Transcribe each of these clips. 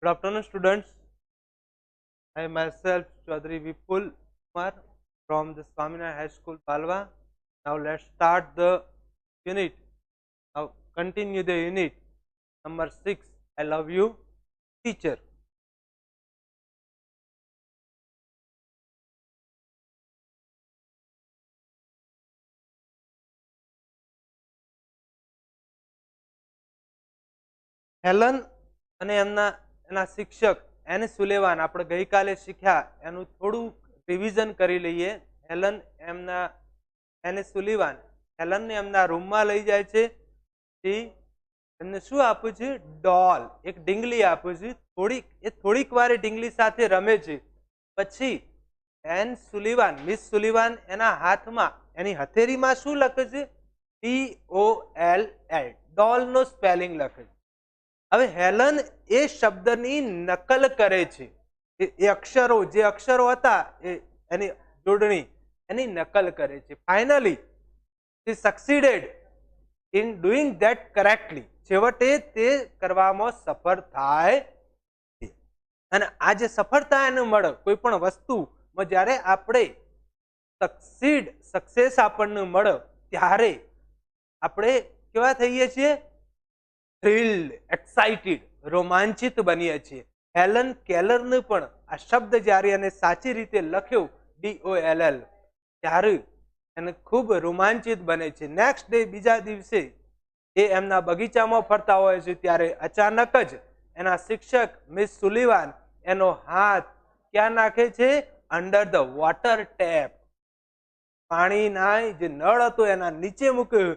Good afternoon, students. I myself, Chaudhary Vipul Kumar from the Swaminarayan High School, Palwa. Now let's start the unit. Now continue the unit number 6. I love you, teacher. Helen અને એના શિક્ષક એને સુલેવાન આપણે ગઈકાલે શીખ્યા એનું થોડું revision કરી લઈએ. હેલન એને સુલેવાન હેલનને એમના રૂમમાં લઈ જાય છે. એમને શું આપ્યું છે? ડોલ, એક ઢીંગલી આપ્યું છે. થોડીક વાર ઢીંગલી સાથે રમે છે. પછી મિસ સુલિવાન એના હાથમાં એની હથેળીમાં શું લખે છે? DOLL, ડોલનો સ્પેલિંગ લખે છે. હવે હેલન એ શબ્દની નકલ કરે છે. એ અક્ષરો જે અક્ષરો હતા એની જોડણી એની નકલ કરે છે. Finally she succeeded in doing that correctly. છેવટે તે કરવામાં સફળ થાય છે. અને આ જે સફળતા એને મળે કોઈ પણ વસ્તુમાં જ્યારે આપણે સક્સેસ આપણને મળે ત્યારે આપણે કેવા થઈએ છીએ? થ્રિલ્ડ, એક્સાઇટેડ, રોમાંચિત બનીએ છીએ. હેલન કેલરને પણ આ શબ્દ જ્યારે એને સાચી રીતે લખ્યો DOLL ત્યારે એને ખૂબ રોમાંચિત બને છે. નેક્સ્ટ ડે, બીજા દિવસે એ એમના બગીચામાં ફરતા હોય છે ત્યારે અચાનક જ એના શિક્ષક મિસ સુલિવાન એનો હાથ ક્યાં નાખે છે? અંડર ધ વોટર ટેપ, પાણીના જે નળ હતો એના નીચે મૂક્યો.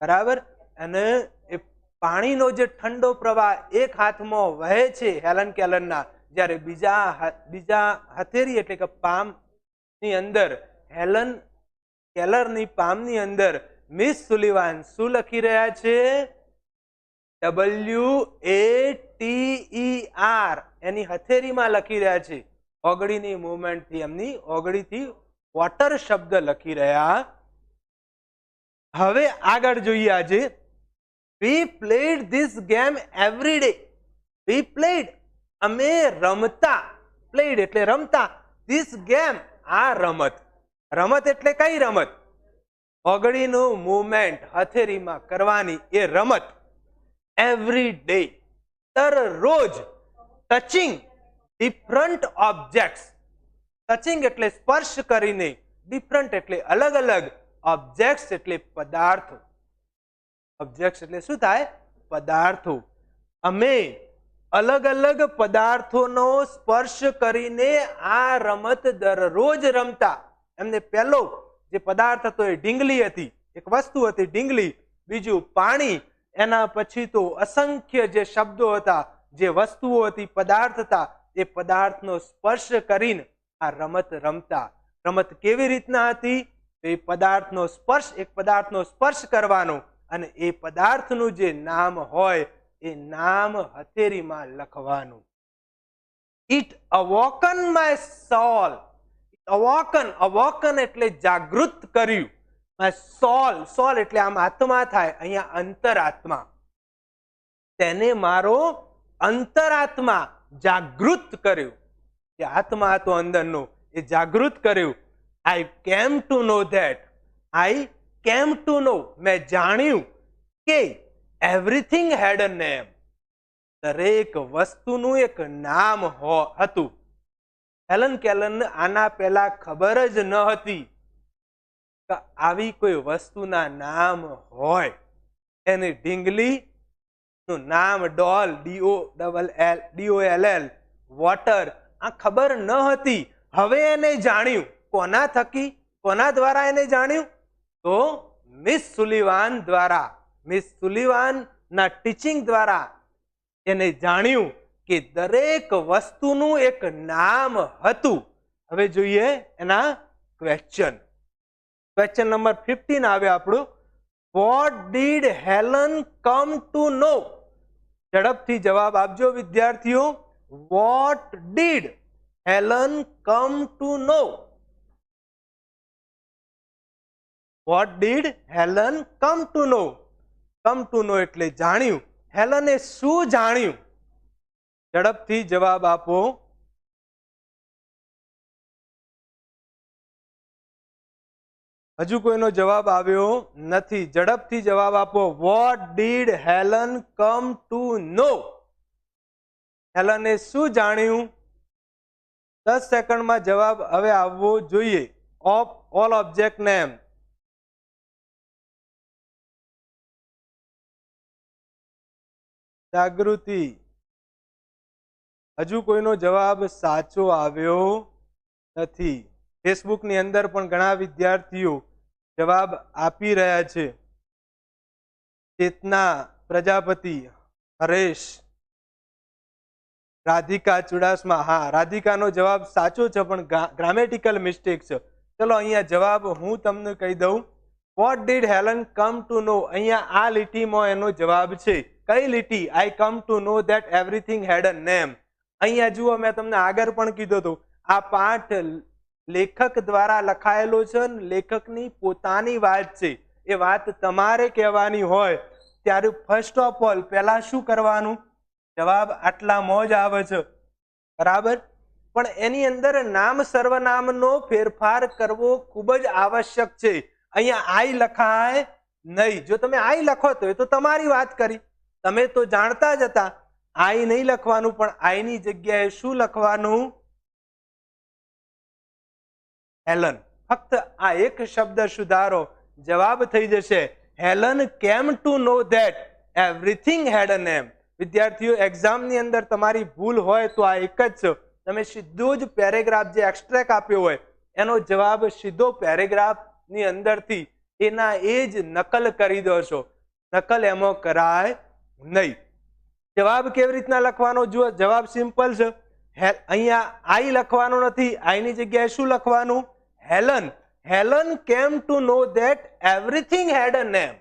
બરાબર. અને એ પાણીનો જે ઠંડો પ્રવાહ એક હાથમાં વહે છે હેલન કેલરના, જ્યારે બીજા હથેળી એટલે કે પામની અંદર હેલન કેલરની પામની અંદર મિસ સુલિવાન શું લખી રહ્યા છે? WATER એની હથેળીમાં લખી રહ્યા છે. ઓગળીની મુવમેન્ટથી એમની ઓગળીથી વોટર શબ્દ લખી રહ્યા. હવે આગળ જોઈએ. આજે we played this game every day. We played, અમે રમતા. played એટલે રમતા. this game, આ રમત. રમત એટલે કઈ રમત? ઓગળીનું મૂવમેન્ટ હથેળીમાં કરવાની એ રમત. એવરી ડે, દરરોજ. Touching different objects. ટચિંગ એટલે સ્પર્શ કરીને, ડિફરન્ટ એટલે અલગ અલગ, ઓબ્જેક્ટ્સ એટલે પદાર્થો. ઓબ્જેક્ટ્સ એટલે શું થાય? પદાર્થો. અમે અલગ અલગ પદાર્થોનો સ્પર્શ કરીને આ રમત દરરોજ રમતા. એમને પહેલો જે પદાર્થ હતો એ ઢીંગલી હતી, એક વસ્તુ હતી ઢીંગલી. બીજું પાણી. એના પછી તો અસંખ્ય જે શબ્દો હતા, જે વસ્તુઓ હતી, પદાર્થ હતા, એ પદાર્થનો સ્પર્શ કરીને આ રમત રમતા. રમત કેવી રીતના હતી? એ પદાર્થનો સ્પર્શ, એક પદાર્થનો સ્પર્શ કરવાનો અને એ પદાર્થનું જે નામ હોય એ નામ હથેળીમાં લખવાનું. ઇટ અવોકન માય સોલ. અવોકન એટલે જાગૃત કર્યું. માય સોલ એટલે આમ આત્મા થાય, અહીંયા અંતરાત્મા. તેને મારો અંતરાત્મા જાગૃત કર્યું. જે આત્મા હતો અંદરનો એ જાગૃત કર્યું. આઈ કેમ ટુ નો ધેટ. આઈ કેમ ટુ નો, મેં જાણ્યું કે એવરીથિંગ હેડ અ નેમ. દરેક વસ્તુનું એક નામ હતું. હેલન કેલરને આના પહેલા ખબર જ ન હતી કે આવી કોઈ વસ્તુના નામ હોય. એની ઢીંગલી નું નામ ડોલ, DOLL, વોટર, આ ખબર ન હતી. હવે એને જાણ્યું. કોના થકી, કોના દ્વારા એને જાણ્યું? તો મિસ સુલિવાન દ્વારા. મિસ સુલિવાનના ટીચિંગ દ્વારા એને જાણ્યું કે દરેક વસ્તુનું એક નામ હતું. હવે જોઈએ એના ક્વેશ્ચન. ક્વેશ્ચન નંબર 15 આવે આપણું. What did Helen come to know? ઝડપથી જવાબ આપજો વિદ્યાર્થીઓ. What did Helen come to know? What did Helen come to know? Come to know એટલે જાણ્યું. હેલને શું જાણ્યું? ઝડપથી જવાબ આપો. હજુ કોઈનો જવાબ આવ્યો નથી. ઝડપથી જવાબ આપો. What did Helen come to know? હેલને શું જાણ્યું? 10 સેકન્ડમાં જવાબ હવે આવવો જોઈએ. Of all object name. Jagruti. હજુ કોઈનો જવાબ સાચો આવ્યો નથી. ફેસબુકની અંદર પણ ઘણા વિદ્યાર્થીઓ જવાબ આપી રહ્યા છે. ચેતના પ્રજાપતિ, હરેશ, રાધિકા ચુડાસમા. હા, રાધિકાનો જવાબ સાચો છે પણ ગ્રામેટિકલ મિસ્ટેક છે. ચલો અહીંયા જવાબ હું તમને કહી દઉં. What did Helen come to know? અહીંયા આ લીટીમાં એનો જવાબ છે. કઈ લીટી? I come to know that everything had a name. અહીંયા જુઓ, મેં તમને આગળ પણ કીધું હતું, આ પાઠ લેખક દ્વારા લખાયેલો છે. લેખકની પોતાની વાત છે. એ વાત તમારે કહેવાની હોય ત્યારે ફર્સ્ટ ઓફ ઓલ પહેલા શું કરવાનું? જવાબ આટલામાં જ આવે છે, બરાબર. પણ એની અંદર નામ સર્વનામનો ફેરફાર કરવો ખૂબ જ આવશ્યક છે. અહીંયા આઈ લખાય નહીં. જો તમે આઈ લખો તો એ તો તમારી વાત કરી, તમે તો જાણતા જ હતા. આઈ નહીં લખવાનું, પણ આઈની જગ્યાએ શું લખવાનું? હેલન. ફક્ત આ એક શબ્દ સુધારો, જવાબ થઈ જશે Helen came to know that everything had a name. વિદ્યાર્થીઓ, એક્ઝામની અંદર તમારી ભૂલ હોય તો આ એક જ છે. તમે સીધો જ પેરેગ્રાફ જે એક્સ્ટ્રેક્ટ આપ્યો હોય એનો જવાબ સીધો પેરેગ્રાફની અંદરથી એના એ જ નકલ કરી દો છો. નકલ એમાં કરાય નહીં. જવાબ કેવી રીતના લખવાનો? જુઓ, જવાબ સિમ્પલ છે. અહીંયા આઈ લખવાનો નથી, આઈની જગ્યાએ શું લખવાનું? Helen. Helen came to know that everything had a name.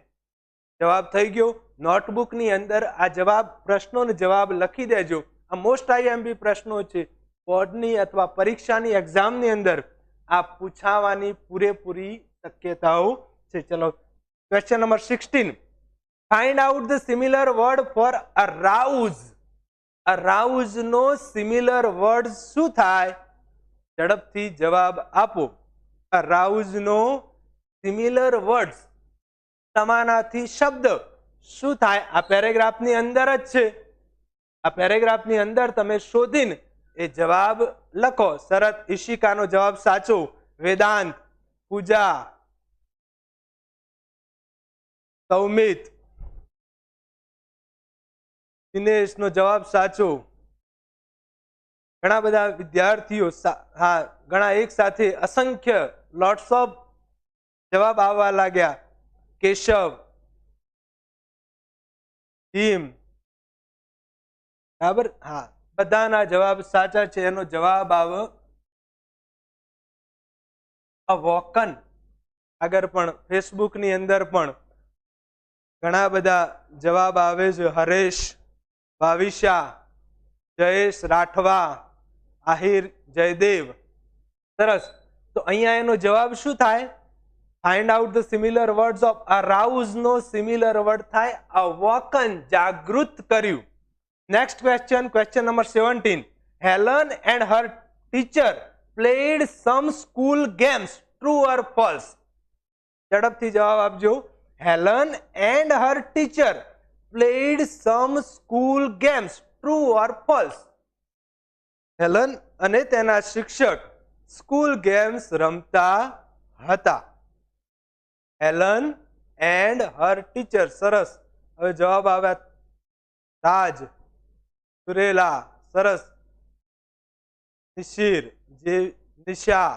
જવાબ થઈ ગયો. નોટબુકની અંદર આ જવાબ, પ્રશ્નોનો જવાબ લખી દેજો. આ મોસ્ટ આઈએમપી પ્રશ્નો છે. બોર્ડની અથવા પરીક્ષાની એક્ઝામની અંદર આ પૂછાવાની પૂરેપૂરી શક્યતાઓ છે. ચલો, question number 16. Find out the similar word for arouse. Arouse નો સિમિલર વર્ડ શું થાય? ઝડપથી જવાબ આપો. અરાઉઝ નો સિમિલર વર્ડ્સ, સમાનાર્થી શબ્દ શું થાય? આ પેરેગ્રાફની અંદર જ છે. આ પેરેગ્રાફની અંદર તમે શોધીને એ જવાબ લખો. શરત ઈશિકાનો જવાબ સાચો. વેદાંત, પૂજા, સૌમિત, દિનેશનો જવાબ સાચો. ઘણા બધા વિદ્યાર્થીઓ, હા, ઘણા એક સાથે અસંખ્ય લોટ્સ ઓફ જવાબ આવવા લાગ્યા. કેશવ, ટીમ, બરાબર. હા, બધાના જવાબ સાચા છે. એનો જવાબ આવે અવોકન. આગળ પણ ફેસબુકની અંદર પણ ઘણા બધા જવાબ આવે છે. હરેશ, ભાવિશા, જયેશ રાઠવા, આહિર જયદેવ. સરસ. તો અહીંયા એનો જવાબ શું થાય? Find out the similar words of arouse નો સિમિલર વર્ડ થાય અવોકન, જાગૃત કર્યું. Next question, question number 17. Helen and her teacher played some school games. True or false? ઝડપથી જવાબ આપજો. Helen and her teacher played some school games. True or false? Helen અને તેના શિક્ષક સ્કૂલ ગેમ્સ રમતા હતા. Helen and her teacher. સરસ. હવે જવાબ આવ્યા. રાજ, સુરેલા, સરસ. નિશિર, જે નિશા,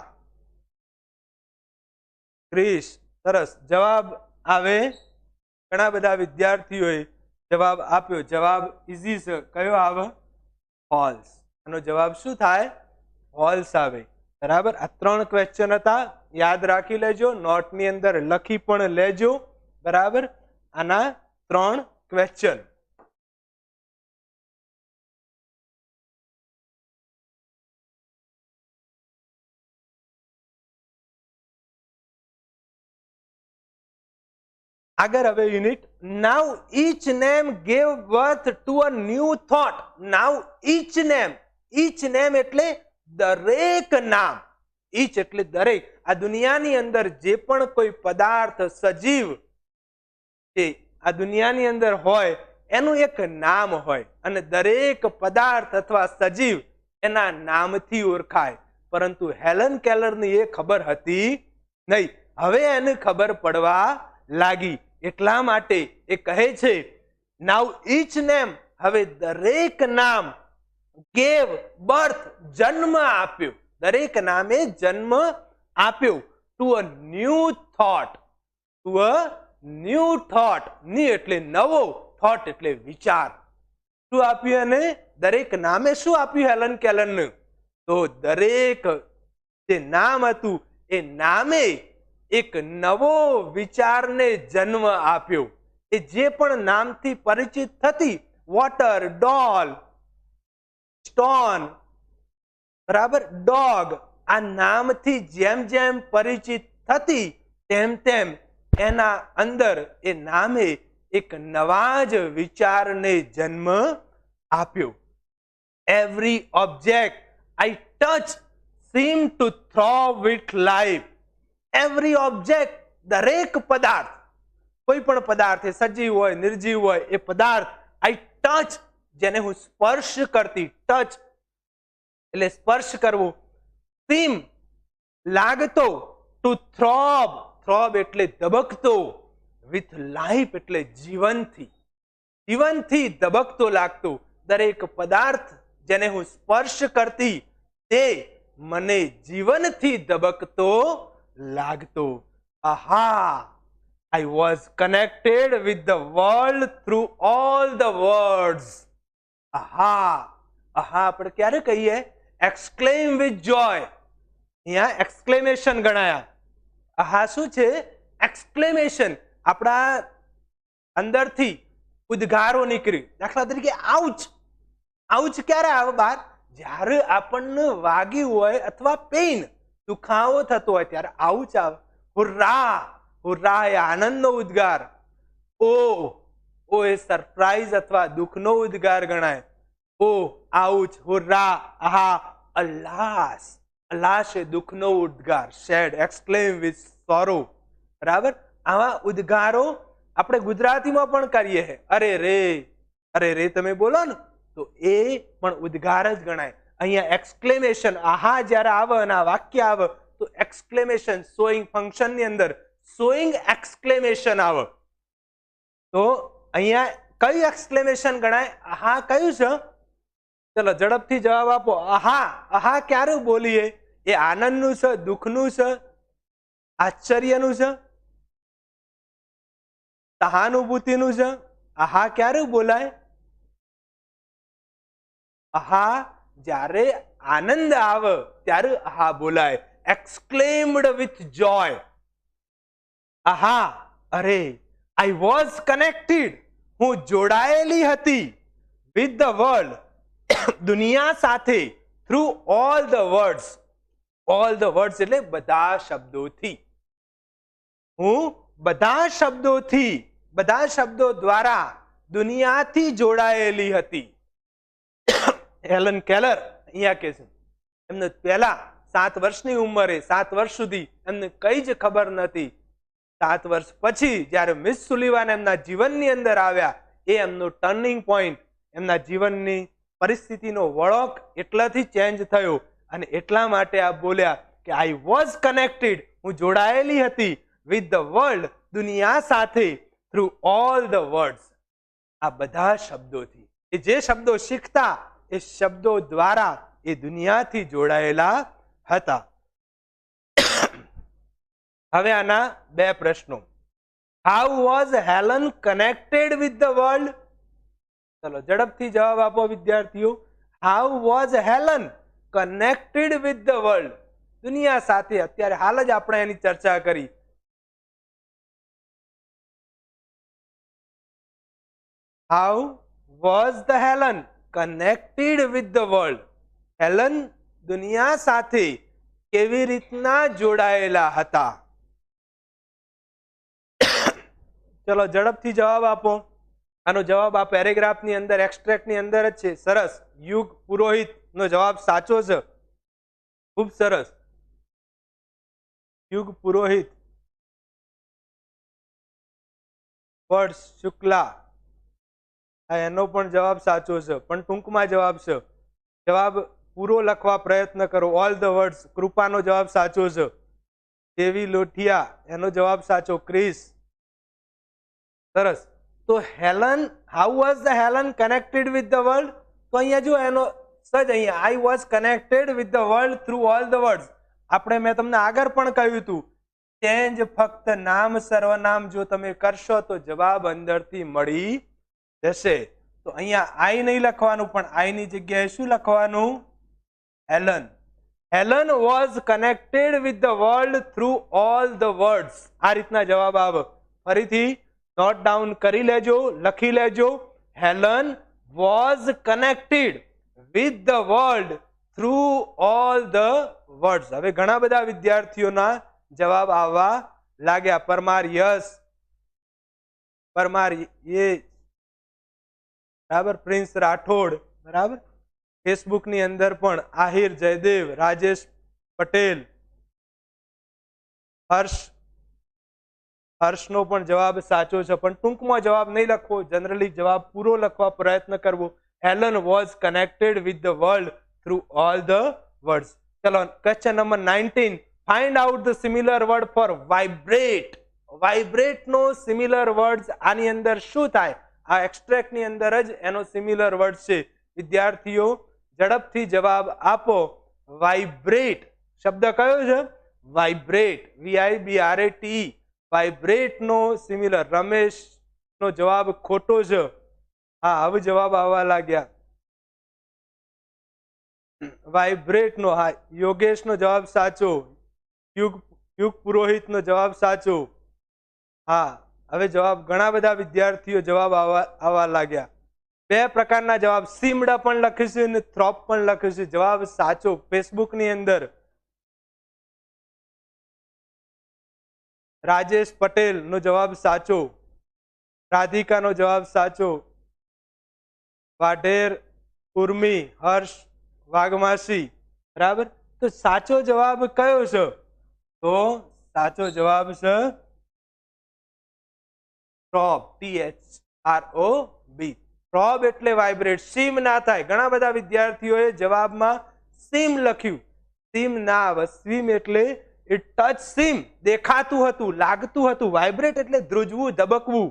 ક્રિશ, સરસ. જવાબ આવે. ઘણા બધા વિદ્યાર્થીઓએ જવાબ આપ્યો. જવાબ ઈઝી છે. કયો આવે? ફોલ્સ. આનો જવાબ શું થાય? ફોલ્સ આવે. બરાબર. આ 3 ક્વેશ્ચન હતા. યાદ રાખી લેજો, નોટની અંદર લખી પણ લેજો. બરાબર. આના 3 ક્વેશ્ચન. આગળ હવે unit, now each name gave birth to a new thought. Now each name એટલે દરેક નામ. ઈચ એટલે દરેક. આ દુનિયાની અંદર જે પણ કોઈ પદાર્થ સજીવ છે આ દુનિયાની અંદર હોય એનું એક નામ હોય અને દરેક પદાર્થ અથવા સજીવ એના નામથી ઓળખાય. પરંતુ હેલન કેલરની એ ખબર હતી નહીં. હવે એને ખબર પડવા લાગી. એટલા માટે એ કહે છે નાઉ ઈચ નેમ, હવે દરેક નામ, ગેવ બર્થ, જન્મ આપ્યો, દરેક નામે જન્મ આપ્યો two a new thought. Two a new thought. New એટલે નવો, થોટ એટલે વિચાર. શું આપ્યું? અને દરેક નામે શું આપ્યું હેલન કેલરને? તો દરેક જે નામ હતું એ નામે એક નવો વિચારને જન્મ આપ્યો. એ જે પણ નામથી પરિચિત થતી, વોટર, ડોલ, સ્ટોન, બરાબર, ડોગ, આ નામથી જેમ જેમ પરિચિત થતી તેમ તેમ એના અંદર એ નામે એક નવા જ વિચારને જન્મ આપ્યો. Every object I touch seem to throb with life. Every object, દરેક પદાર્થ, કોઈ પણ પદાર્થ એ સજીવ હોય નિર્જીવ હોય, એ પદાર્થ આઈ ટચ, જેને હું સ્પર્શ કરતી, ટચ એટલે સ્પર્શ કરવો, seem લાગતો, ટુ થ્રોબ, થ્રોબ એટલે ધબકતો, વિથ લાઈફ એટલે જીવનથી, જીવનથી ધબકતો લાગતો. દરેક પદાર્થ જેને હું સ્પર્શ કરતી તે મને જીવનથી ધબકતો લાગતો. આહા, I was connected with the world through all the words. આહા, આહા આપણે ક્યારે કહીએ? exclaim with joy. અહીંયા એક્સક્લેમેશન ગણાયા. આહા શું છે? એક્સક્લેમેશન. આપણા અંદરથી ઉદ્ગારો નીકળી. દાખલા તરીકે આઉચ. આઉચ ક્યારે આવે બહાર? જ્યારે આપણને વાગ્યું હોય અથવા પેઇન, દુખાવો થતો હોય ત્યારે આઉચ આવે. હુર્રા, હુર્રા એ આનંદનો ઉદ્ગાર. ઓ, ઓ એ સરપ્રાઈઝ અથવા દુઃખનો ઉદ્ગાર ગણાય. Oh, ouch, hurrah, aha. Alas, alas એ દુઃખનો ઉદ્ગાર. શેડ, એક્સક્લેમ વિથ સોરો. બરાબર, આવા ઉદ્ગારો આપણે ગુજરાતીમાં પણ કરીએ. અરે રે, અરે રે તમે બોલો ને તો એ પણ ઉદ્ગાર જ ગણાય. અહીંયા એક્સક્લેમેશન, આહા જ્યારે આવે અને આ વાક્ય આવે તો એક્સક્લેમેશન, સોઈંગ ફંક્શન ની અંદર સોઈંગ એક્સક્લેમેશન આવે. તો અહીંયા કયું એક્સક્લેમેશન ગણાય? આહા કયું છે? ચલો ઝડપથી જવાબ આપો. આહા, આહા ક્યારે બોલીએ? એ આનંદનું છે, દુઃખનું છે, આશ્ચર્યનું છે, સહાનુભૂતિનું છે? આહા ક્યારે બોલાય? આહા જ્યારે આનંદ આવે ત્યારે આહા બોલાય. એક્સક્લેમ્ડ વિથ જોય. આહા, અરે, આઈ વોઝ કનેક્ટેડ, હું જોડાયેલી હતી, વિથ ધ વર્લ્ડ, દુનિયા સાથે, through all the words. All the words એટલે બધા શબ્દોથી. હું બધા શબ્દોથી, બધા શબ્દો દ્વારા દુનિયાથી જોડાયેલી હતી. હેલન કેલર અહીંયા કે છે એમને પહેલા 7 વર્ષની ઉંમરે, 7 વર્ષ સુધી એમને કઈ જ ખબર નથી. 7 વર્ષ પછી જ્યારે મિસ સુલિવાન એમના જીવનની અંદર આવ્યા, એ એમનો ટર્નિંગ પોઈન્ટ, એમના જીવનની પરિસ્થિતિનો વળોક એટલાથી ચેન્જ થયો અને એટલા માટે આ બોલ્યા કે આઈ વોઝ કનેક્ટેડ, હું જોડાયેલી હતી, વિથ ધ વર્લ્ડ, દુનિયા સાથે, થ્રુ ઓલ ધ વર્ડ્સ, આ બધા શબ્દોથી. એ જે શબ્દો શીખતા એ શબ્દો દ્વારા એ દુનિયાથી જોડાયેલા હતા. હવે આના 2 પ્રશ્નો. How was Helen connected with the world? ચલો ઝડપથી જવાબ આપો વિદ્યાર્થીઓ. How was Helen connected with the world? દુનિયા સાથે. અત્યારે હાલ જ આપણે એની ચર્ચા કરી. How was the Helen connected with the world? Helen દુનિયા સાથે કેવી રીતના જોડાયેલા હતા? ચલો ઝડપથી જવાબ આપો. આનો જવાબ આ પેરેગ્રાફની અંદર એક્સ્ટ્રેક્ટની અંદર જ છે. સરસ. યુગ પુરોહિત નો જવાબ સાચો છે. ખૂબ સરસ. યુગ પુરોહિત. વર્ષ શુક્લા, એનો પણ જવાબ સાચો છે, પણ ટૂંકમાં જવાબ છે. જવાબ પૂરો લખવા પ્રયત્ન કરો. All the words. કૃપાનો જવાબ સાચો છે. દેવી લોઠિયા, એનો જવાબ સાચો. ક્રિસ. સરસ. તો Helen, how was the Helen connected with the world? તો અહીંયા જો એનો સજ અહીંયા I was connected with the world through all the words. આપણે મેં તમને આગળ પણ કહ્યું હતું, ચેન્જ ફક્ત નામ સર્વનામ જો તમે કરશો તો જવાબ અંદરથી મળી જશે. તો અહીંયા આઈ નહીં લખવાનું, પણ આઈ ની જગ્યાએ શું લખવાનું? Helen. Helen was connected with the world through all the words. આ રીતના જવાબ આવે. ફરીથી નોટ ડાઉન કરી લેજો, લખી લેજો. Helen was connected with the world through all the words. હવે ઘણા બધા વિદ્યાર્થીઓના જવાબ આવવા લાગ્યા. પરમાર યસ, પરમાર એ બરાબર. પ્રિન્સ રાઠોડ બરાબર. ફેસબુક ની અંદર પણ આહિર જયદેવ, રાજેશ પટેલ, હર્ષનો પણ જવાબ સાચો છે, પણ ટૂંકમાં જવાબ નહીં લખવો, જનરલી જવાબ પૂરો લખવા પ્રયત્ન કરવો. Helen was connected with the world through all the words. ચલો question number 19. Find out the similar word for vibrate. Vibrate નો સિમિલર વર્ડ આની અંદર શું થાય? આ એક્સ્ટ્રેક્ટ ની અંદર જ એનો સિમિલર વર્ડ છે. વિદ્યાર્થીઓ ઝડપથી જવાબ આપો. વાઇબ્રેટ શબ્દ કયો છે? વાઇબ્રેટ. VIBRAT. વાઇબ્રેટ નો સિમિલર. રમેશ નો જવાબ ખોટો છે. હા, હવે જવાબ આવવા લાગ્યા. વાઇબ્રેટ નો, હા, યોગેશ નો જવાબ સાચો. યુગ પુરોહિત નો જવાબ સાચો. હા, હવે જવાબ ઘણા બધા વિદ્યાર્થીઓ જવાબ આવવા લાગ્યા. બે પ્રકારના જવાબ, સીમડા પણ લખીશું અને થ્રોપ પણ લખીશું. જવાબ સાચો ફેસબુક ની અંદર. રાજેશ પટેલ નો જવાબ સાચો. રાધિકા નો જવાબ સાચો. વાઢેર ઉર્મી, હર્ષ વાઘમાસી બરાબર. તો સાચો જવાબ કયો છે? તો સાચો જવાબ છે થ્રોબ. THROB. થ્રોબ એટલે વાઇબ્રેટ. સીમ ના થાય. ઘણા બધા વિદ્યાર્થીઓએ જવાબમાં સીમ લખ્યું. સીમ ના આવે. સીમ એટલે ઇટ ટચ સીમ. દેખાતું હતું, લાગતું હતું. વાઇબ્રેટ એટલે ધ્રુજવું, ધબકવું.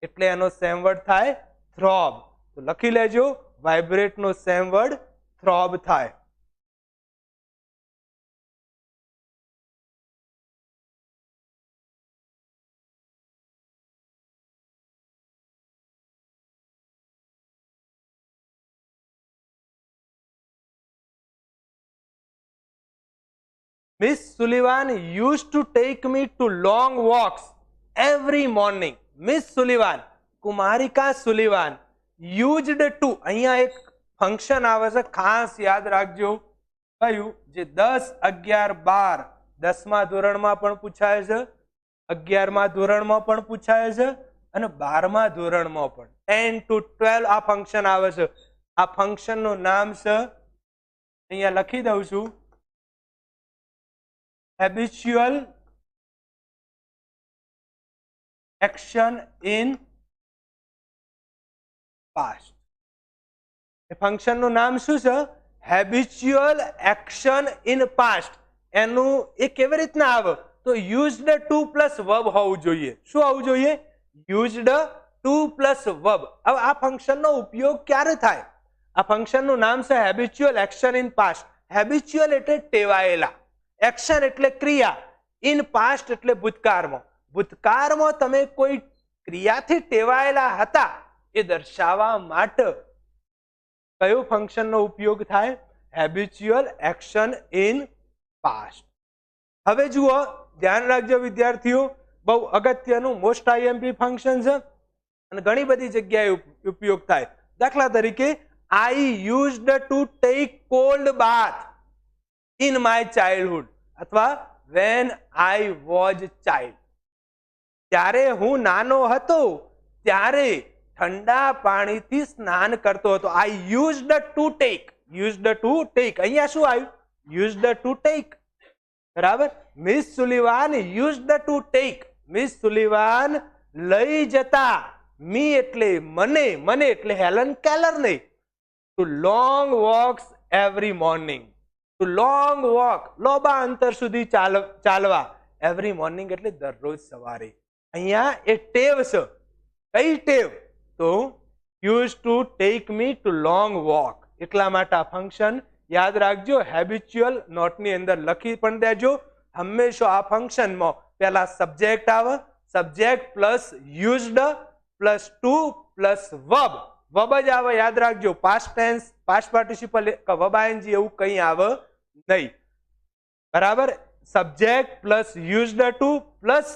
એટલે એનો સેમ વર્ડ થાય થ્રોબ. તો લખી લેજો, વાઇબ્રેટ નો સેમ વર્ડ થ્રોબ થાય. Miss Sullivan used to take me to long walks every morning. Miss Sullivan, કુમારિકા સુલિવાન, used to, અહીંયા એક ફંક્શન આવે છે, ખાસ યાદ રાખજો. કયું? જે 10, 11, 12. 10મા ધોરણમાં પણ પૂછાય છે, 11મા ધોરણમાં પણ પૂછાય છે અને 12મા ધોરણમાં પણ. 10 to 12 આ ફંક્શન આવે છે. આ ફંક્શનનું નામ છે, અહીંયા લખી દઉં છું, habitual action in past. એ ફંક્શનનું નામ શું છે? habitual action in past. એનું એ કેવી રીતના આવે? તો used to plus verb હોવું જોઈએ. શું હોવું જોઈએ? used to plus verb. હવે આ ફંક્શનનો ઉપયોગ ક્યારે થાય? આ ફંક્શનનું નામ છે habitual action in past. habitual એટલે ટેવાયેલા, એક્શન એટલે ક્રિયા, ઇન પાસ્ટ એટલે ભૂતકાળમાં. ભૂતકાળમાં તમે કોઈ ક્રિયાથી ટેવાયેલા હતા એ દર્શાવવા માટે કયો ફંક્શનનો ઉપયોગ થાય? Habitual action in past. હવે જુઓ, ધ્યાન રાખજો વિદ્યાર્થીઓ, બહુ અગત્યનું મોસ્ટ આઈએમપી ફંક્શન છે અને ઘણી બધી જગ્યાએ ઉપયોગ થાય. દાખલા તરીકે, I used to take cold bath in my childhood, અથવા when I was child. ત્યારે હું નાનો હતો ત્યારે ઠંડા પાણીથી સ્નાન કરતો હતો. I used to take. Used to take. અહીંયા શું આવ્યું? Used to take. બરાબર. Miss Sullivan used to take. Miss Sullivan લઈ જતા. મી એટલે મને, મને એટલે હેલન કેલર ને, to long walks every morning. To long walk, લોબા અંતર સુધી ચાલવા. એવરી મોર્નિંગ એટલે દરરોજ સવારે. અહીંયા એ ટેવ છે. કઈ ટેવ? તો use to take me to long walk. એટલા માટે આ ફંક્શન યાદ રાખજો. હેબિચ્યુઅલ નોટની અંદર લખી પણ દેજો. હંમેશા આ ફંક્શનમાં પહેલા સબ્જેક્ટ આવે, subject plus used plus to plus verb. Verb જ આવે, યાદ રાખજો. Past tense, past participle, verb ING એવું કંઈ આવે નહીં. બરાબર. Subject plus used to plus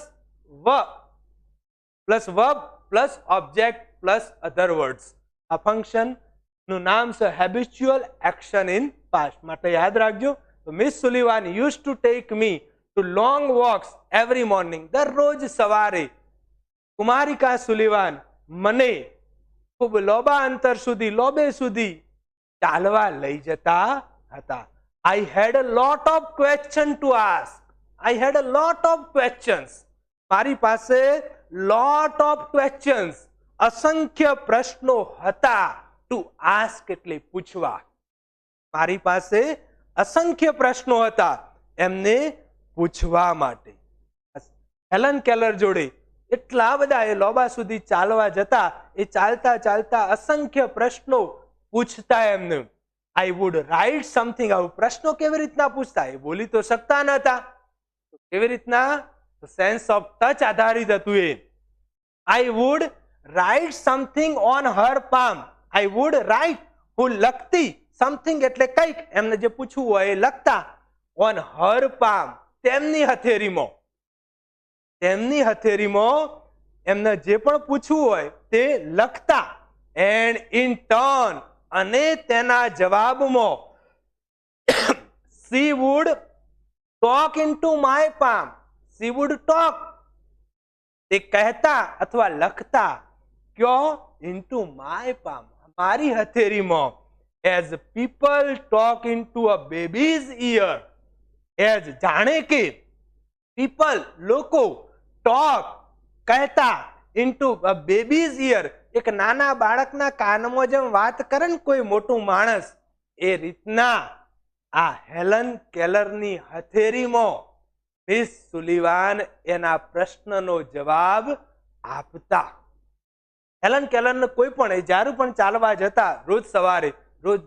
verb plus object plus other words. આ ફંક્શન નું નામ છે હેબિચ્યુઅલ એક્શન ઇન પાસ્ટ. માટે યાદ રાખજો. તો Miss Sullivan use to take me to long walks every morning. દરરોજ સવારે કુમારિકા સુલીવાન મને ખૂબ લોબા અંતર સુધી, લોબે સુધી ચાલવા લઈ જતા હતા. I had a lot of questions to ask. I had a lot of questions. મારી પાસે lot of questions, અસંખ્ય પ્રશ્નો હતા. ટુ આસ્ક એટલે પૂછવા. મારી પાસે અસંખ્ય પ્રશ્નો હતા એમને પૂછવા માટે. હેલન કેલર જોડે એટલા બધા એ લોબા સુધી ચાલવા જતા, એ ચાલતા ચાલતા અસંખ્ય પ્રશ્નો પૂછતા એમને. I would write something. આવું પ્રશ્નો કેવી રીતના પૂછતા? એ બોલી તો શકતા નતા. કેવી રીતના? સેન્સ ઓફ ટચ આધારિત હતું એ. I would write something on her palm. I would write, હું લખતી, સમથિંગ એટલે કંઈક, એમને જે પૂછવું હોય એ લખતા. ઓન હર પામ, તેમની હથેળીમાં. તેમની હથેળીમાં એમને જે પણ પૂછવું હોય તે લખતા. એન્ડ ઇન ટર્ન, અને તેના જવાબમાં she would talk into my palm. she would talk, તે કહેતા અથવા લખતા. ક્યો? into my palm, મારી હથેળીમાં. as people talk into a baby's ear. as જાણે કે people લોકો talk કહેતા into a baby's ear, એક નાના બાળકના કાનમાં જેમ વાત કરે ને કોઈ મોટું માણસ, એ રીતના આ હેલન કેલરની હથેળીમાં મિસ સુલીવાન એના પ્રશ્નનો જવાબ આપતા. હેલન કેલરને કોઈ પણ જ્યારે પણ ચાલવા જતા, રોજ સવારે,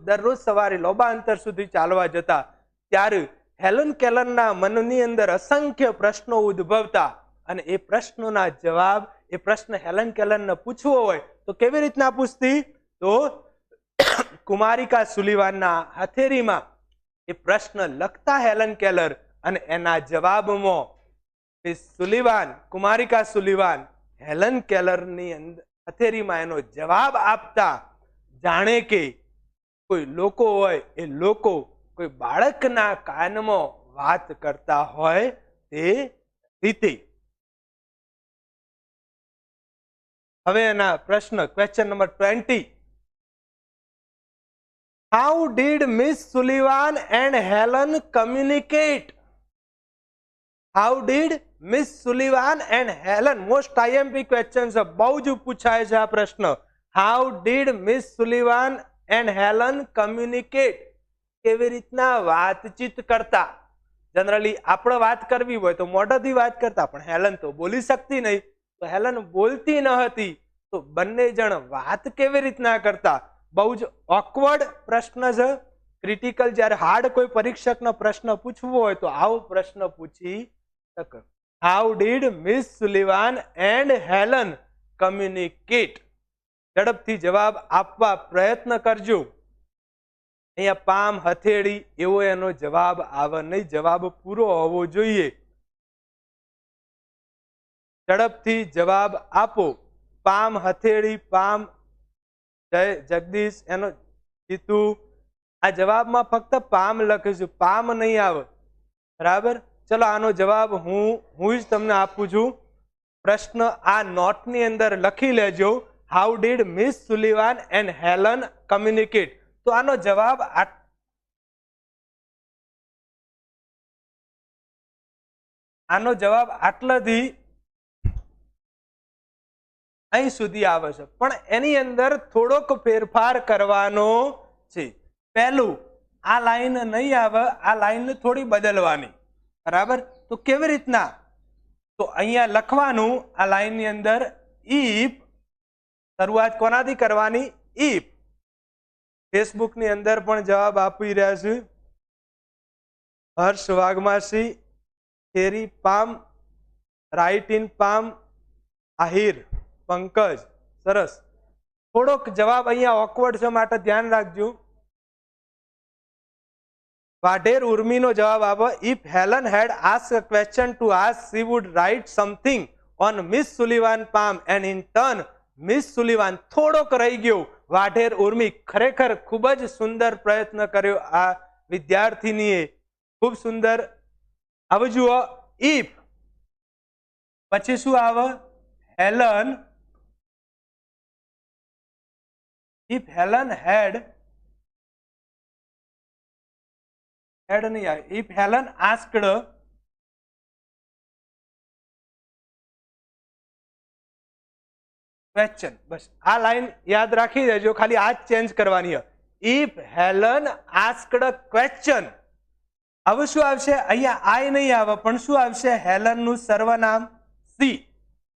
દરરોજ સવારે લોબા અંતર સુધી ચાલવા જતા, ત્યારે હેલન કેલરના મનની અંદર અસંખ્ય પ્રશ્નો ઉદ્ભવતા. અને એ પ્રશ્નોના જવાબ, એ પ્રશ્ન હેલન કેલરને પૂછવો હોય તો કેવી રીતના પૂછતી? તો કુમારિકા સુલીવાનના હથેળીમાં એ પ્રશ્ન લખતા હેલન કેલર, અને એના જવાબમાં મિસ સુલીવાન, કુમારિકા સુલીવાન હેલન કેલરની હથેળીમાં એનો જવાબ આપતા. જાણે કે કોઈ લોકો હોય, એ લોકો કોઈ બાળકના કાનમાં વાત કરતા હોય તે રીતે. હવે એના પ્રશ્ન, question number 20. How did Miss Sullivan and Helen communicate? How did Miss Sullivan and Helen? Most IMP questions છે, બહુ જ પૂછાય છે આ પ્રશ્ન. How did Miss Sullivan and Helen communicate? કેવી રીતના વાતચીત કરતા? જનરલી આપણે વાત કરવી હોય તો મોઢાથી વાત કરતા, પણ હેલન તો બોલી શકતી નહીં, તો હેલન બોલતી ન હતી, તો બંને જણ વાત કેવી રીતના કરતા? બહુ જ ઓકવર્ડ પ્રશ્ન છે. ક્રિટિકલ, જ્યારે હાર્ડ કોઈ પરીક્ષકનો પ્રશ્ન પૂછવો હોય તો આવો પ્રશ્ન પૂછી શકે. How did miss Sullivan and Helen communicate? ઝડપથી જવાબ આપવા પ્રયત્ન કરજો. અહીંયા પામ, હથેળી એવો એનો જવાબ આવે નહીં, જવાબ પૂરો હોવો જોઈએ. ઝડપથી જવાબ આપો. પામ, હથેળી, પામ. જગદીશ, એનો જીતુ, આ જવાબમાં ફક્ત પામ લખીશું, પામ નહીં આવે. બરાબર. ચલો આનો જવાબ હું જ તમને આપું છું. પ્રશ્ન આ નોટની અંદર લખી લેજો. How did miss Sullivan and Helen communicate? તો આનો જવાબ આટલાથી અહીં સુધી આવે છે, પણ એની અંદર થોડોક ફેરફાર કરવાનો છે. પહેલું, આ લાઈન નહીં આવે, આ લાઈન થોડી બદલવાની. બરાબર? તો કેવી રીતના? તો અહીંયા લખવાનું આ લાઈનની અંદર ઇફ, શરૂઆત કોનાથી કરવાની? ઇફ. ફેસબુકની અંદર પણ જવાબ આપી રહ્યા છે Harsh Waghmasi, their palm, write in palm, Ahir, Pankaj, સરસ. થોડોક જવાબ અહીંયા ઓકવર્ડ છે માટે ધ્યાન રાખજો. વાઢેર ઉર્મીનો જવાબ આપો. If Helen had ask a question to ask, she would write something on Miss Sullivan palm and in turn Miss Sullivan. થોડોક રહી ગયો. વાઢેર ઉર્મી, ખરેખર ખૂબ જ સુંદર પ્રયત્ન કર્યો આ વિદ્યાર્થીનીએ, ખૂબ સુંદર. હવે જુઓ, ઇફ પછી શું આવે? હેલન, ઇફ હેલન હેડ નહીં આવે. If Helen asked question. બસ આ લાઈન યાદ રાખી દેજો, ખાલી આ જ ચેન્જ કરવાની. If Helen asked question. હવે શું આવશે? અહીંયા આઈ નહીં આવે, પણ શું આવશે? હેલન નું સર્વનામ સી.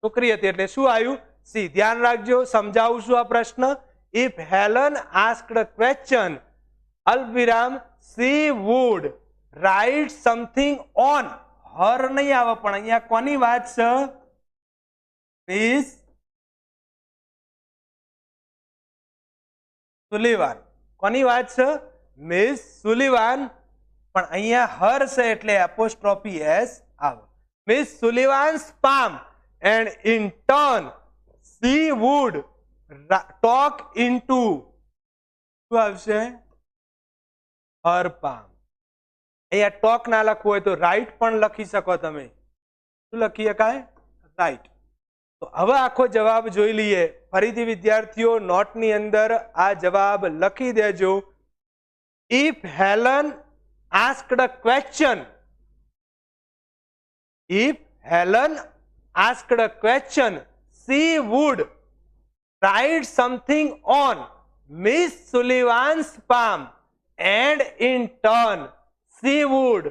છોકરી હતી એટલે શું આવ્યું? સી. ધ્યાન રાખજો, સમજાવું છું આ પ્રશ્ન. ઇફ હેલન આસ્કડ ક્વેશ્ચન, અલ્પવિરામ, she would write something on. her નહીં આવે, પણ અહીંયા કોની વાત છે? Miss Sullivan. કોની વાત છે? Miss Sullivan. પણ અહીંયા હર છે એટલે એપોસ્ટ્રોફી એસ આવે. Miss Sullivan's palm and in turn she would talk into, શું આવશે? હર પામ. અહીંયા ટોક ના લખવું હોય તો રાઈટ પણ લખી શકો તમે. શું લખી શકાય? રાઈટ. તો હવે આખો જવાબ જોઈ લઈએ. ફરીથી વિદ્યાર્થીઓ નોટની અંદર આ જવાબ લખી દેજો. If Helen asked a question, if Helen asked a question, she would write something on Miss Sullivan's palm and in turn she would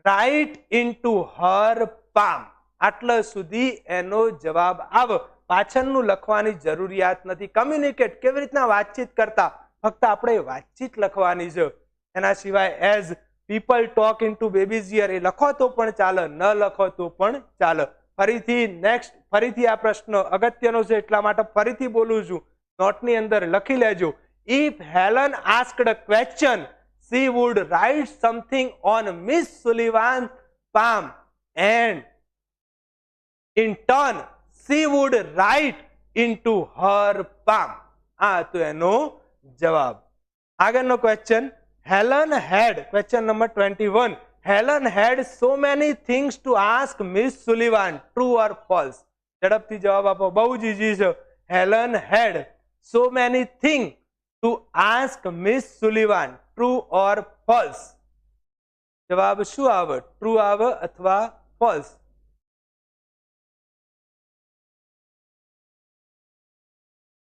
write into her palm. આટલા સુધી એનો જવાબ આવે. પાછળનું લખવાની જરૂરિયાત નથી. કમ્યુનિકેટ, કેવી રીતના વાતચીત કરતા, ફક્ત આપણે વાતચીત લખવાની છે. એના સિવાય as people talk into babies ear એ લખો તો પણ ચાલે, ન લખો તો પણ ચાલે. ફરીથી નેક્સ્ટ, ફરીથી આ પ્રશ્ન અગત્યનો છે એટલા માટે ફરીથી બોલું છું. નોટની અંદર લખી લેજો. If Helen asked a question, she would write something on Miss Sullivan's palm and in turn she would write into her palm. આ તો એનો જવાબ. આગળનો question. Helen had, question number 21. Helen had so many things to ask Miss Sullivan. True or false? ઝડપથી જવાબ આપો, બહુ જ ઈઝી છે. Helen had so many things to ask Miss Sullivan. True or false? જવાબ શું આવે? ટ્રુ આવે અથવા ફોલ્સ?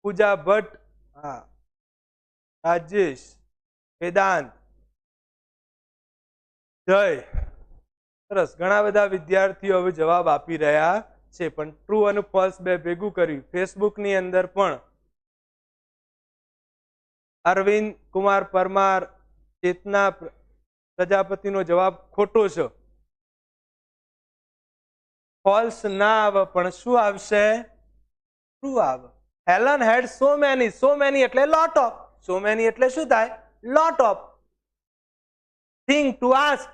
પૂજા ભટ્ટ, હા, રાજેશ, વેદાંત, જય, સરસ. ઘણા બધા વિદ્યાર્થીઓ હવે જવાબ આપી રહ્યા છે, પણ ટ્રુ અને ફોલ્સ બે ભેગું કર્યું. ફેસબુકની અંદર પણ અરવિંદ કુમાર પરમાર, ચેતના પ્રજાપતિનો જવાબ ખોટો છે. ફોલ્સ ના આવે, પણ શું આવશે? ટ્રુ આવે. Helen had so many, so many એટલે લોટ ઓફ, સો મેની એટલે શું થાય? Lot of thing to ask,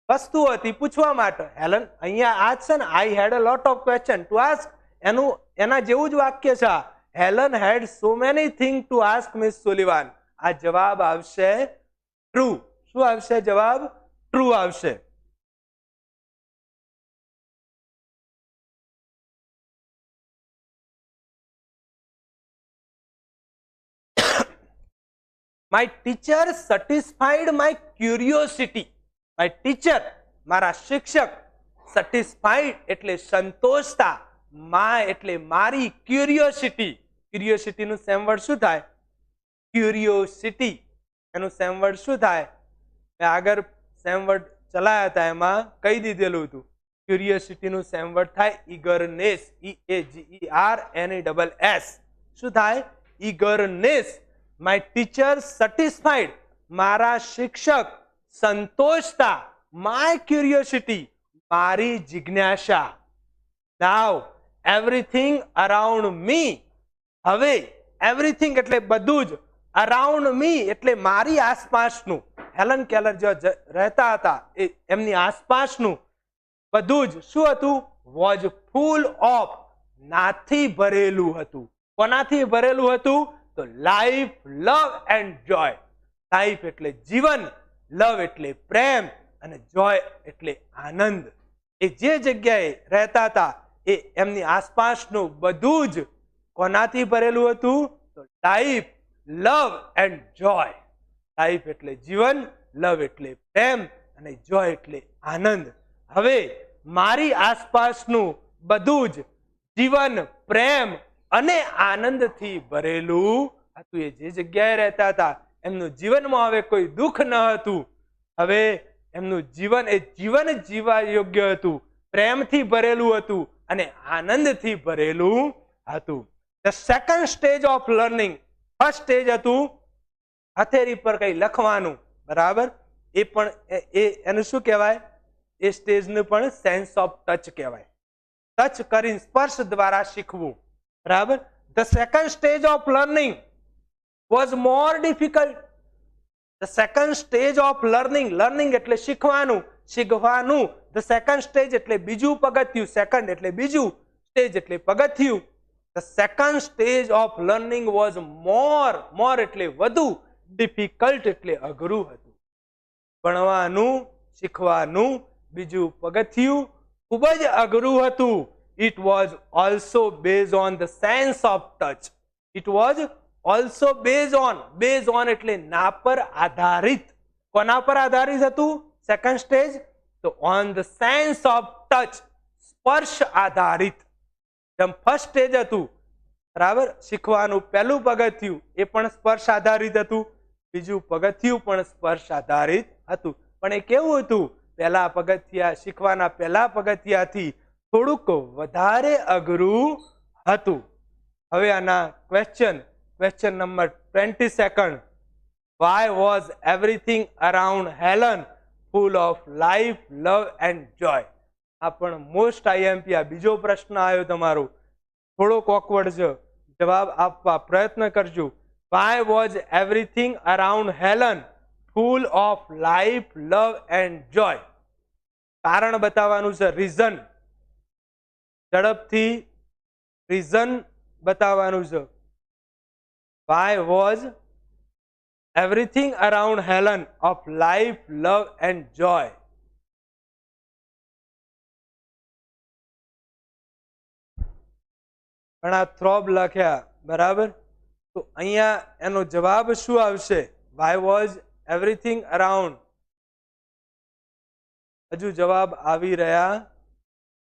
વસ્તુ હતી પૂછવા માટે. હેલન અહીંયા આ છે ને, I had a lot of question to ask, એનું એના જેવું જ વાક્ય છે. Helen had so many thing to ask miss Sullivan. આ જવાબ આવશે ટ્રુ. શું આવશે જવાબ? ટ્રુ આવશે. My teacher satisfied my curiosity. My teacher મારા શિક્ષક, સેટિસ્ફાઈડ એટલે સંતોષતા, માય એટલે મારી, ક્યુરિયોસિટી, ક્યુરિયોસિટીનું સેમ વર્ડ શું થાય? ક્યુરિયોસિટી. એનું સેમ વર્ડ શું થાય? મેં આગળ સેમ વર્ડ ચલાયા હતા એમાં કહી દીધેલું હતું. ક્યુરિયોસિટીનું સેમ વર્ડ થાય ઈગરનેસ. EAGERNESS. શું થાય? ઈગરનેસ. માય ટીચર સેટિસ્ફાઈડ મારા શિક્ષક સંતોષતા, માય ક્યુરિયોસિટી મારી જિજ્ઞાસા. નાઉ એવરીથિંગ અરાઉન્ડ મી. હવે એવરીથિંગ એટલે બધું જ, અરાઉન્ડ મી એટલે મારી આસપાસનું. હેલન કેલર જો રહેતા હતા એમની આસપાસનું બધું જ શું હતું? વોઝ ફૂલ ઓફ, નાથી ભરેલું હતું. કોનાથી ભરેલું હતું? તો life, love and Joy. Life એટલે જીવન, લવ એટલે પ્રેમ, અને જોય એટલે આનંદ. એ જે જગ્યાએ રહેતા હતા એ એમની આસપાસનું બધું જ કોનાથી ભરેલું હતું? તો life, love and Joy. Life એટલે જીવન, લવ એટલે પ્રેમ, અને જોય એટલે આનંદ. હવે મારી આસપાસનું બધું જ જીવન, પ્રેમ અને આનંદથી ભરેલું હતું. એ જે જગ્યાએ રહેતા હતા એમનું જીવનમાં હવે કોઈ દુઃખ ન હતું. હવે એમનું જીવન એ જીવન જીવા યોગ્ય હતું, પ્રેમથી ભરેલું હતું અને આનંદથી ભરેલું હતું. The second stage of learning. First stage હતું હથેળી પર કઈ લખવાનું, બરાબર. એ પણ એનું શું કહેવાય? એ સ્ટેજને પણ સેન્સ ઓફ ટચ કહેવાય. ટચ કરીને સ્પર્શ દ્વારા શીખવું, બરાબર. The second stage of learning was more difficult. The second stage of learning, learning એટલે શીખવાનું, શીખવાનું. ધ સેકન્ડ સ્ટેજ એટલે બીજું પગથિયું, સેકન્ડ એટલે બીજું, સ્ટેજ એટલે પગથિયું. The second stage of learning was મોર એટલે વધુ, ડિફિકલ્ટ એટલે અઘરું હતું. ભણવાનું, શીખવાનું બીજું પગથિયું ખૂબ જ અઘરું હતું. It was also based on the sense of touch. It was also based on એટલે ના પર આધારિત. કોના પર આધારિત હતું સેકન્ડ સ્ટેજ? તો on the sense of touch, સ્પર્શ આધારિત. જેમ ફર્સ્ટ સ્ટેજ હતું, બરાબર, શીખવાનું પહેલું પગથિયું એ પણ સ્પર્શ આધારિત હતું, બીજું પગથિયું પણ સ્પર્શ આધારિત હતું. પણ એ કેવું હતું? પહેલા પગથિયા, શીખવાના પહેલા પગથિયાથી થોડુંક વધારે અઘરું હતું. હવે આના question number 22. Why was everything around Helen full of life, love and joy? આ પણ મોસ્ટ IMP. આ બીજો પ્રશ્ન આવ્યો તમારો, થોડોક ઓકવર્ડ છે, જવાબ આપવા પ્રયત્ન કરજો. Why was everything around Helen full of life, love and joy? કારણ બતાવવાનું છે, રીઝન. ઝડપથી રીઝન બતાવવાનું છે. Why was everything around Helen of life, love and joy? ઘણા થ્રોબ લખ્યા, બરાબર. તો અહીંયા એનો જવાબ શું આવશે? Why was everything around? હજુ જવાબ આવી રહ્યા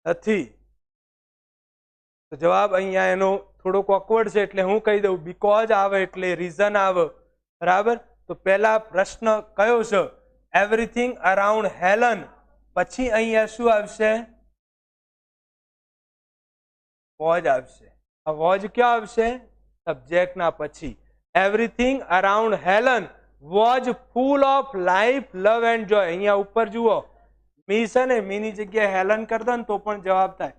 નથી. તો જવાબ અહીંયા એનો થોડોક ઓકવર્ડ છે એટલે હું કહી દઉં, બીકોઝ આવે એટલે રીઝન આવે, બરાબર. તો પહેલા પ્રશ્ન કયો છે? Everything around Helen. પછી અહીંયા શું આવશે? વોઝ આવશે. આ વોઝ ક્યાં આવશે? સબ્જેક્ટના પછી. Everything around Helen was full of life, love and joy. અહીંયા ઉપર જુઓ, મી છે ને, મીની જગ્યાએ હેલન કરી દો ને તો પણ જવાબ થાય,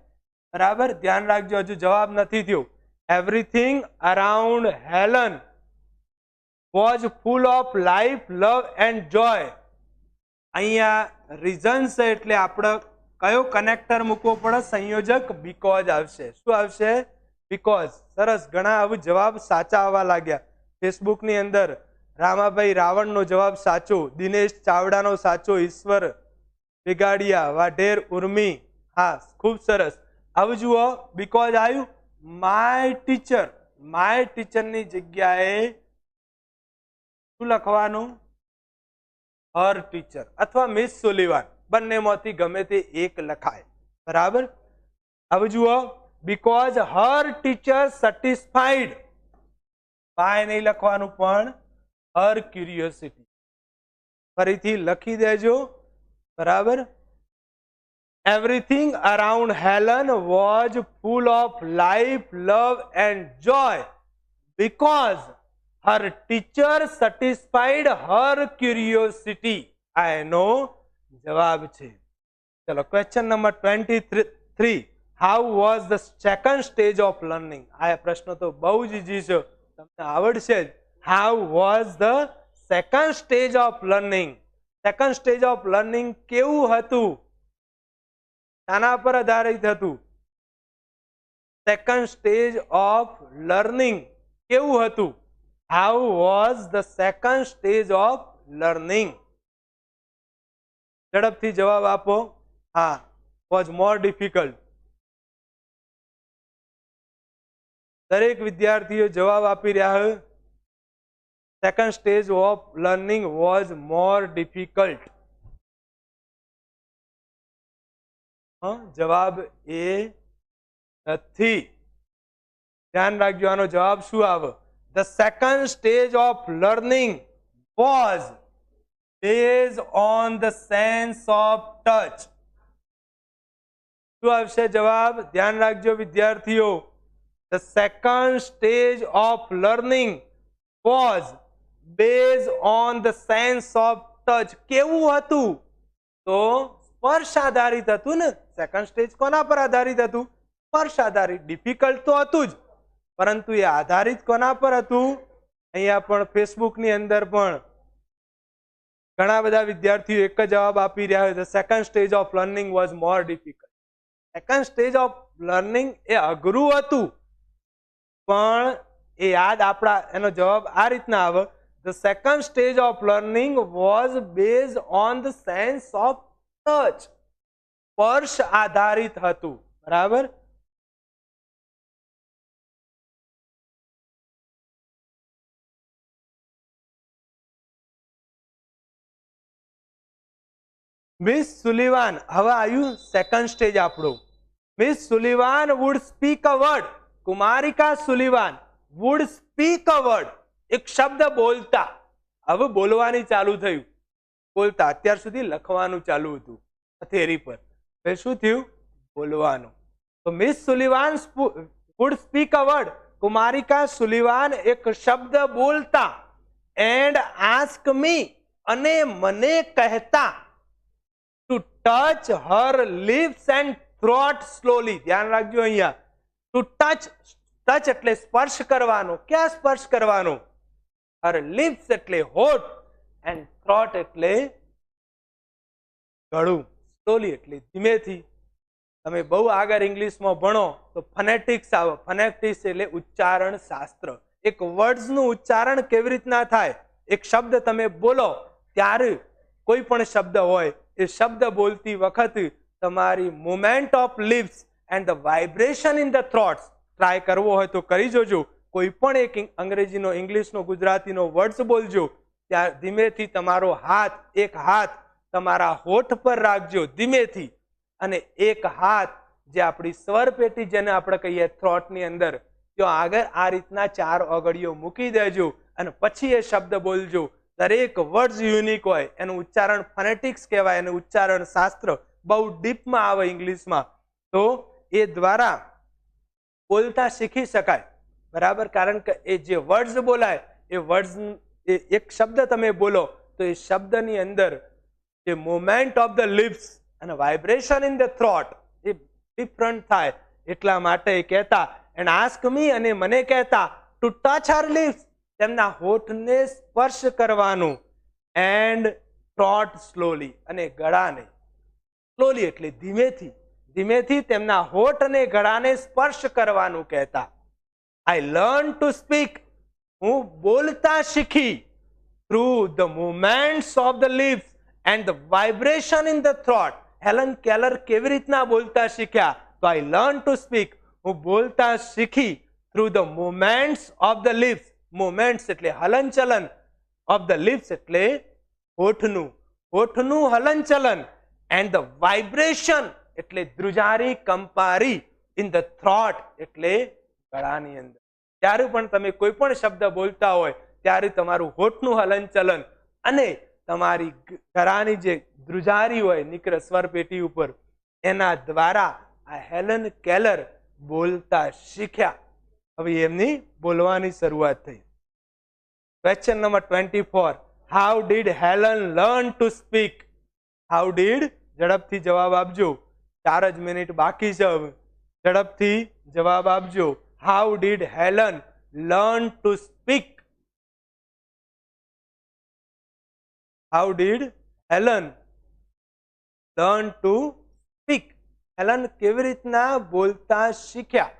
બરાબર. ધ્યાન રાખજો, હજુ જવાબ નથી થયો. Everything around Helen was full of life, love and joy. અહીંયા રીઝન છે એટલે આપણે કયો કનેક્ટર મૂકવો પડે? સંયોજક બીકોઝ આવશે. શું આવશે? બીકોઝ. સરસ, ઘણા આવું જવાબ સાચા આવવા લાગ્યા. ફેસબુકની અંદર રામાભાઈ રાવણનો જવાબ સાચો, દિનેશ ચાવડાનો સાચો, ઈશ્વર બિગાડિયા, વાઢેર ઉર્મી, હા ખૂબ સરસ. આવું જુઓ, બીકોઝ આવ્યું. માય ટીચરની જગ્યાએ શું લખવાનું? હર ટીચર અથવા મિસ સુલિવાન, બંનેમાંથી ગમે તે એક લખાય. બરાબર. હવે જુઓ, because her teacher satisfied, by નહીં લખવાનું પણ હર ક્યુરિયોસિટી. ફરીથી લખી દેજો. બરાબર. Everything around Helen was full of life, love and joy because her teacher satisfied her curiosity. I know જવાબ છે. ચલો question number 23. How was the second stage of learning? આ પ્રશ્ન તો બહુ જ ઈઝી છે, તમને આવડશે જ. How was the second stage of learning? Second stage of learning કેવું હતું? આના પર આધારિત હતું. સેકન્ડ સ્ટેજ ઓફ લર્નિંગ કેવું હતું? How was the second stage of learning? ઝડપથી જવાબ આપો. હા, વોઝ મોર ડિફિકલ્ટ. દરેક વિદ્યાર્થીઓ જવાબ આપી રહ્યા હોય. Second stage of learning was more difficult. જવાબ એ નથી. ધ્યાન રાખજો, આનો જવાબ શું આવે? The second stage of learning was based on the sense of touch. શું આવશે જવાબ? ધ્યાન રાખજો વિદ્યાર્થીઓ. The second stage of learning was based on the sense of touch. કેવું હતું? તો સ્પર્શ આધારિત હતું ને. સેકન્ડ સ્ટેજ કોના પર આધારિત હતું? સ્પર્શ આધારિત. ડિફિકલ્ટ તો હતું જ, પરંતુ એ આધારિત કોના પર હતું? અહીંયા પણ ફેસબુકની અંદર પણ ઘણા બધા વિદ્યાર્થીઓ એક જ જવાબ આપી રહ્યા હોય. The second stage of learning was more difficult. Second stage of learning એ અઘરું હતું, પણ એ યાદ આપણા એનો જવાબ આ રીતના આવે. The second stage of learning was based on the sense of touch. સ્પર્શ આધારિત હતું. બરાબર. મિસ સુલિવાન, હવે આવ્યું સેકન્ડ સ્ટેજ આપણું. Miss Sullivan would speak a word. કુમારિકા Sullivan would speak a word. એક શબ્દ બોલતા. હવે બોલવાની ચાલુ થયું. બોલતા, અત્યાર સુધી લખવાનું ચાલુ હતું થિયરી પર. હવે શું થયું? બોલવાનું. તો miss Sullivan would speak a word. કુમારિકા સુલિવાન એક શબ્દ બોલતા. એન્ડ આસ્ક મી, અને મને કહેતા. To touch her lips and throat slowly. ધ્યાન રાખજો અહીંયા. ટુ ટચ, ટચ એટલે સ્પર્શ કરવાનો. ક્યાં સ્પર્શ કરવાનો? હર લિપ્સ એટલે હોઠ, એન્ડ થ્રોટ એટલે ગળું, સ્લોલી એટલે ધીમેથી. તમે બહુ આગળ ઇંગ્લિશમાં ભણો તો ફનેટિક્સ આવે. ફનેટિક્સ એટલે ઉચ્ચારણ શાસ્ત્ર. એક વર્ડ્સનું ઉચ્ચારણ કેવી રીતના થાય? એક શબ્દ તમે બોલો ત્યારે કોઈ પણ શબ્દ હોય, એ શબ્દ બોલતી વખતે તમારી movement of lips and the vibration in the throats try કરવો હોય તો કરી જોજો. કોઈ પણ એક અંગ્રેજીનો, ઇંગ્લિશનો, ગુજરાતીનો વર્ડ્સ બોલજો, ત્યાં ધીમેથી તમારો હાથ, એક હાથ તમારા હોઠ પર રાખજો ધીમેથી, અને એક હાથ જે આપણી સ્વર પેટી જેને આપણે કહીએ થ્રોટની અંદર, ત્યાં આગળ આ રીતના 4 ઓગળીઓ મૂકી દેજો અને પછી એ શબ્દ બોલજો. દરેક વર્ડ્સ યુનિક હોય. એનું ઉચ્ચારણ ફનેટિક્સ કહેવાય. એનું ઉચ્ચારણ શાસ્ત્ર બહુ ડીપમાં આવે ઇંગ્લિશમાં. તો એ દ્વારા બોલતા શીખી શકાય. બરાબર. કારણ કે એ જે વર્ડ્સ બોલાય એ વર્ડ્સ, એક શબ્દ તમે બોલો તો એ શબ્દની અંદર જે મુવમેન્ટ ઓફ ધ લિપ્સ અને વાઇબ્રેશન ઇન ધ થ્રોટ એ ડિફરન્ટ થાય. એટલા માટે કહેતા. એન્ડ આસ્ક મી, અને મને કહેતા. ટુ ટચ હર લિપ્સ, તેમના હોઠને સ્પર્શ કરવાનું. એન્ડ થ્રોટ સ્લોલી, અને ગળાને સ્લોલી એટલે ધીમેથી, ધીમેથી તેમના હોઠ અને ગળાને સ્પર્શ કરવાનું કહેતા. આઈ લર્ન ટુ સ્પીક, હું બોલતા શીખી. Through the movements of the lips and the vibration in the throat. Helen Keller કેવી રીતના બોલતા શીખ્યા? તો આઈ લર્ન ટુ સ્પીક, હું બોલતા શીખી through the movements of the lips. Movements એટલે હલનચલન ઓફ ધ લિપ્સ એટલે હોઠનું હલનચલન, એન્ડ ધ વાઇબ્રેશન એટલે ધ્રુજારી કંપારી, ઇન ધ થ્રોટ એટલે ગળાની અંદર. જ્યારે પણ તમે કોઈ પણ શબ્દ બોલતા હોય ત્યારે તમારું હોઠનું હલનચલન અને તમારી ગળાની જે ધ્રુજારી હોય નીકળે સ્વર પેટી ઉપર, એના દ્વારા આ હેલન કેલર બોલતા શીખ્યા. હવે એમની બોલવાની શરૂઆત થઈ. Question number 24, how did Helen learn to speak? How did, ઝડપથી જવાબ આપજો, 4 જ મિનિટ બાકી છે. હવે ઝડપથી જવાબ આપજો. How did Helen learn to speak? How did Helen learn to speak? Helen કેવી રીતના બોલતા શીખ્યા?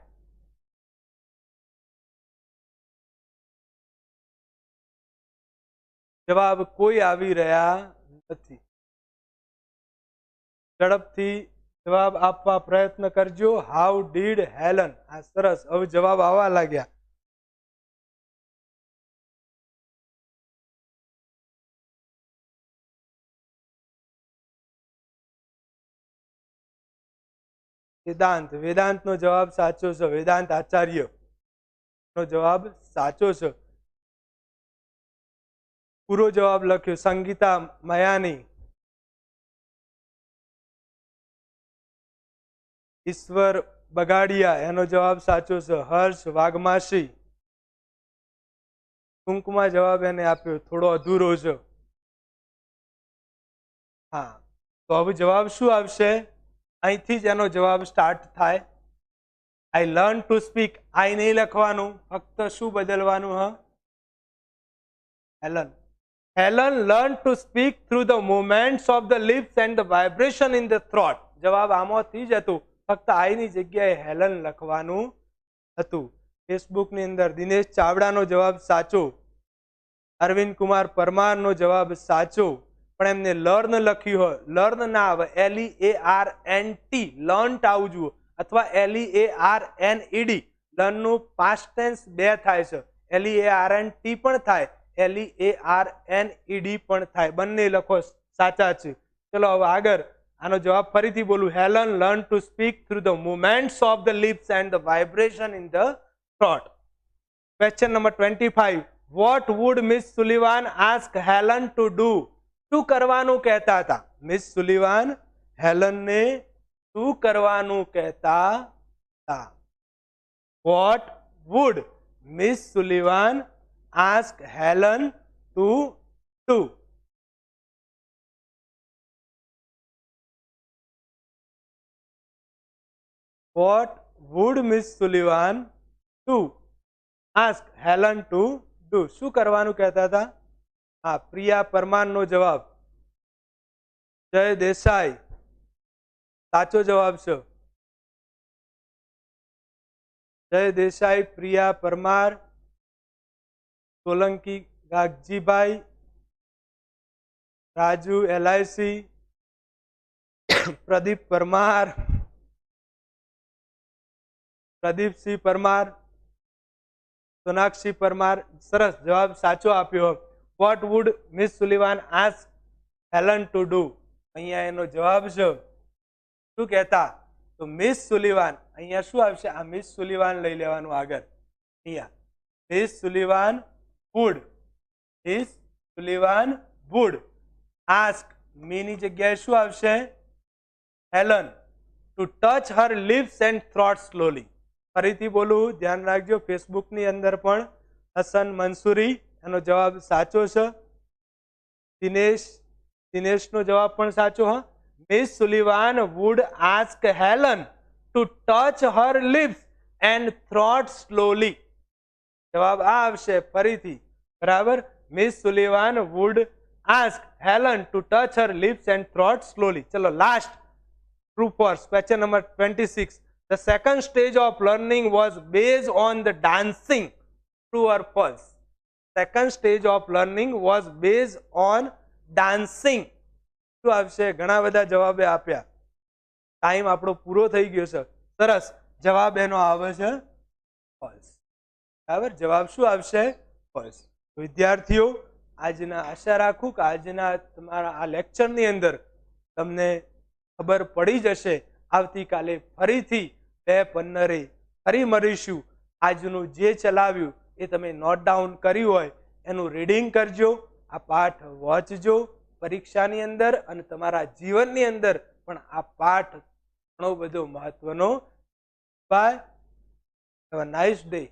જવાબ કોઈ આવી રહ્યા નથી. ઝડપથી જવાબ આપવા પ્રયત્ન કરજો. How did Helen. આ સરસ, હવે જવાબ આવવા લાગ્યા. વેદાંત, વેદાંત નો જવાબ સાચો છે. વેદાંત આચાર્ય નો જવાબ સાચો છે. પૂરો જવાબ લખ્યો સંગીતા મયાની. ઈશ્વર બગાડિયા, એનો જવાબ સાચો છે. હર્ષ વાઘમાસી. ટૂંકમાં જવાબ એને આપ્યો, થોડો અધૂરો છે. હા, તો હવે જવાબ શું આવશે? અહીંથી જ એનો જવાબ સ્ટાર્ટ થાય. I learn to speak. I નહીં લખવાનું, ફક્ત શું બદલવાનું? Helen. Helen learn to speak through the movements of the lips and the vibration in the throat. જવાબ આમાંથી જ હતું, ફક્ત આઈની જગ્યાએ હેલન લખવાનું હતું. ફેસબુકની અંદર દિનેશ ચાવડાનો જવાબ સાચો. અરવિંદ કુમાર પરમારનો જવાબ સાચો, પણ એમને લર્ન લખ્યું હોય. લર્ન ના આવે, LEARNT, લર્ન્ટ આવવું જોઈએ, અથવા LEARNED. લર્નનું પાસ્ટ ટેન્સ 2 થાય છે. LEARNT પણ થાય, LEARNED પણ થાય. બંને લખો, સાચા છે. ચલો હવે આગળ આનો જવાબ ફરીથી બોલું. Helen learn to speak through the movements of the lips and the vibration in the throat. Question number 25, what would Miss Sullivan ask Helen to do? શું કરવાનું કહેતા હતા? મિસ સુલિવાન હેલનને શું કરવાનું કહેતા હતા? Vote would Miss Sullivan ask Helen to do? What would Miss Sullivan do? Ask Helen to do. શું કરવાનું કહેતા હતા? હા, પ્રિયા પરમારનો જવાબ. જય દેસાઈ સાચો જવાબ છે. જય દેસાઈ, પ્રિયા પરમાર, સોલંકી ગાગજીભાઈ, રાજુ LIC, પ્રદીપ પરમાર, પ્રદીપસિંહ પરમાર, સોનાક્ષી પરમાર. સરસ, જવાબ સાચો આપ્યો. Vote would Miss Sullivan ask Helen to do? અહીંયા એનો જવાબ છે. શું કહેતા? તો મિસ સુલિવાન. અહીંયા શું આવશે? આ મિસ સુલિવાન લઈ લેવાનું આગળ. અહીંયા Miss Sullivan would, Miss Sullivan would ask, મીની જગ્યાએ શું આવશે? Helen to touch her lips and throat slowly. ફરીથી બોલું, ધ્યાન રાખજો. ફેસબુકની અંદર પણ હસન મંસૂરી, એનો જવાબ સાચો છે. દિનેશનો જવાબ પણ સાચો. હા, miss Sullivan would ask Helen to touch her lips and throat slowly. જવાબ આ આવશે ફરીથી, બરાબર. Miss Sullivan would ask Helen to touch her lips and throat slowly. ચલો last, true false. Question number 26, the second stage of learning was based on the dancing. True or false? Second stage of learning was based on dancing. શું આવશે? ઘણા બધા જવાબે આપ્યા. Time આપણો પૂરો થઈ ગયો છે. સરસ, જવાબ એનો આવે છે ફોલ્સ. બરાબર, જવાબ શું આવશે? ફોલ્સ. વિદ્યાર્થીઓ, આજના આશા રાખું કે આજના તમારા આ લેક્ચરની અંદર તમને ખબર પડી જશે. આવતીકાલે ફરીથી 2:15 ફરી મળીશું. આજનું જે ચલાવ્યું એ તમે નોટ ડાઉન કર્યું હોય એનું રીડિંગ કરજો, આ પાઠ વાંચજો પરીક્ષાની અંદર, અને તમારા જીવનની અંદર પણ આ પાઠ ઘણો બધો મહત્વનો. Bye. Have a nice day.